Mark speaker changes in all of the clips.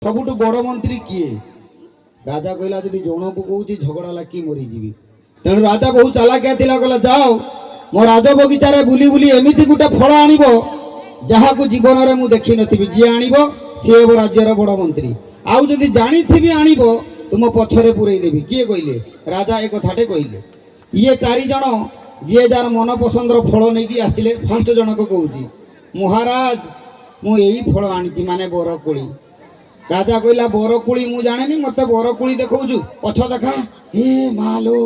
Speaker 1: सबुठु बड़ मंत्री किए? राजा कहला जदि जन को कहूँ झगड़ा लागी मरीजी। तेणु राजा बहुत चालाकिया थिला, कहला जाओ मो राज बगीचार बुली बुली एमती गोटे फल आण जहाँ को जीवन में मुझे देखी नी जी आण सी हे राज्यर बड़ मंत्री। आउ जदि जानी आण तुम पछरे पुरईदेवी। किए कहले? राजा एक कथाटे कहले। ये चारि जन जी जार मन पसंदर फल नहीं आसिले। फास्ट जनक कहूँ महाराज मु यही फल आनी माने बरकोली। राजा कहला बरकोली मु जाने मत बरकोली देखौछु पछ देखा हे मालो।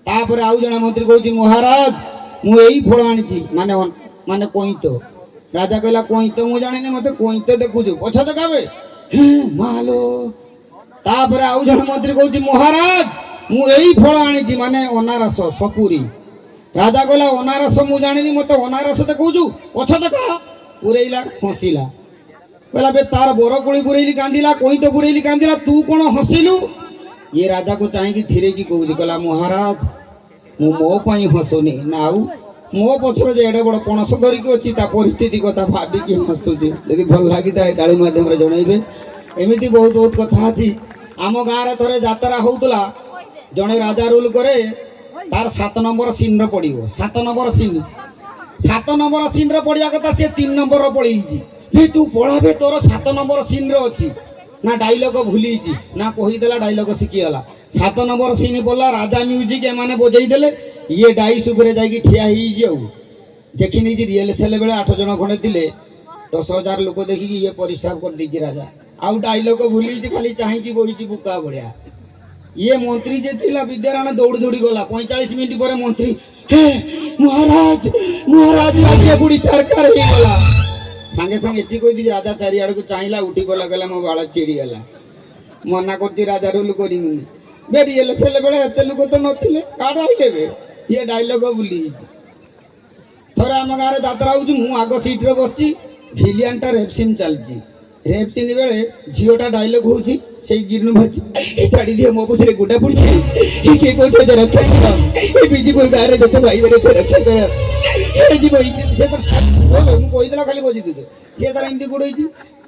Speaker 1: तापर आउ जने मंत्री कहूँ महाराज मु यही फल आनी माने माने कोईत। राजा कहला कोईत मु जाने मत कोईत देखुछु पछ देखाबे हे मालो। तापर आउ जने मंत्री कहूँ महाराज मु यही फल आनी माने अनारस सपुरी। राजा कहला अनारस मु जाने मत अनारस देखौछु पछ देखा। पुरैला हसिला कहला बे तार बरकोली पुरैली कांदिला कोई तो पुरैली कांदिला तू कौन हसिलु? ये राजा को चाहिए धीरे की कहूँ कहला महाराज मु मो पाई हसुनी ना मो पछर जो एडे बड़ पणस धरिक अच्छी परिस्थिति कथा भाविकी हसुची। यदि भल लगी था डाली मध्यम जनइबे। एमती बहुत बहुत कथा अच्छी। आम गाँव थे जात्रा होउतला जड़े राजा रूल करे तार 7 नंबर सीन पड़ो 7 नंबर सीन 7 नंबर सीन पड़ा कथा सी 3 नंबर पड़े तू पढ़ाबे तोर 7 नंबर सीन अच्छी ना डायलॉग भूली ना कहीदेला डायलॉग शिखीगला। 7 नंबर सीन पड़ा राजा म्यूजिक एमाने बजेदेले ये डाइस उपरे जाइए ठिया देखी नहीं रिहर्सल बेले 8 जन खंडे थे 10,000 लोक देखिकी ये परिश्रम कर दीजिए राजा आउ डायलॉग भूली खाली चाहिए बही बुका बढ़िया। ये मंत्री जे थिला विद्यारायण दौड़ दौड़ी गला 45 मिनट पर मंत्री हे महाराज महाराज राज्य बुढ़ी सरकार हो गला सांगे सांगे एति कही दी राजा चारिआड़ को चाहिला उठी गला कहला मो बाल चिड़ी गला मना करती राजा रूल करिमुनी बे रिहर्सल बेले एते लोक तो नथिले काड आइले बे ये डायलॉग भूली थोड़ा आम गाँव जात्रा हो मु आग सीट रे बसची भिलियन टा रेप सीन चलची रेप सीन बेले झीटा डायलॉग होची से गिरनु भरची छाड़ी दिए मो पछरे गुडा पुड़ी के कोठे जे रक्षा कर बीजीपुर गारे जते भाई बरे से रक्षा कर जी भाई से तो मु कोइ देला खाली बजी दे से तार एंती गुडई छी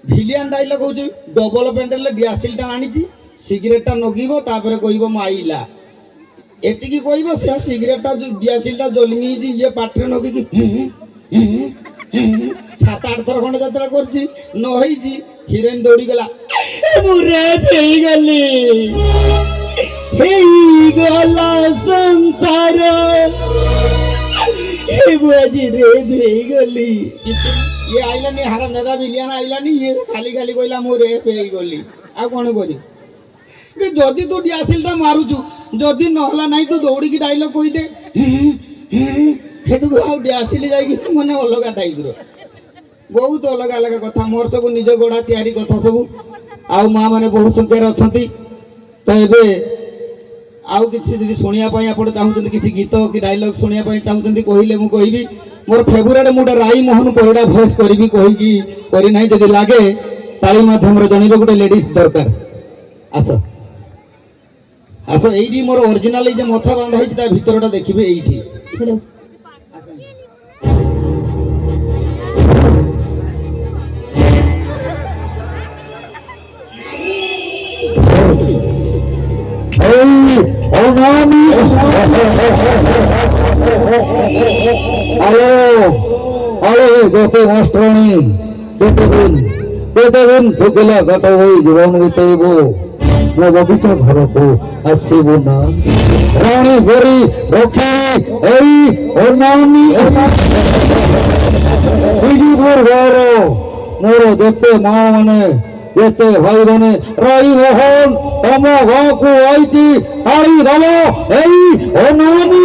Speaker 1: भिलियन डायलॉग होची डबल पेंडल डियासिल टा आनी छी सिगरेट टा नगीबो तापर कहिबो म आइला एति की कहिबो से सिगरेट टा डियासिल टा जलमी जी ये पाटरे नगी की 7-8 थर खंड जात्रा करची न होई जी हिरोइन दौड़ी गला मुरे फेई गला संसार हे बुआजी रे फेई गली। ये आइलानी हारा नेदा बिलियन आइलानी ये खाली खाली कहला मुरे फेई गली आ कोन करी बे जदी तू डियासिलटा मारुचु जदी नहला नाही तू दौड़ी की डायलॉग कहि दे हे तू आ डियासिल जाई मने अलगा टाइप रो बहुत अलग अलग कथा मोर सब निज गोड़ा तैयारी कथा सब आउ माँ मैंने बहुत संख्यार अच्छा तो ये आउ कि शुणा आप चाहते किसी गीत कि डायलॉग शुणा चाहते कहले मुझे कहबी मोर फेवरेट मुझे राई मोहन परिड़ा भॉइस करी कहीकि करना जब लगे ताली मध्यम जनइब गोटे लेडीज दरकार आस आस ये मोर ओरिजिनल ये मथा बांधा भितरटा देखिए ये जोते मास्टरानी केते दिन सुखिला घट होई जीवन बितेबो मो बगीचा घर को आसीबो ना रानी गोरी रखी एई ओनानी बिजीपुर गारो मोर देखते माँ माने देखते भाई बने राई मोहन तम गाँव को आई थी ताली दबो एई ओनानी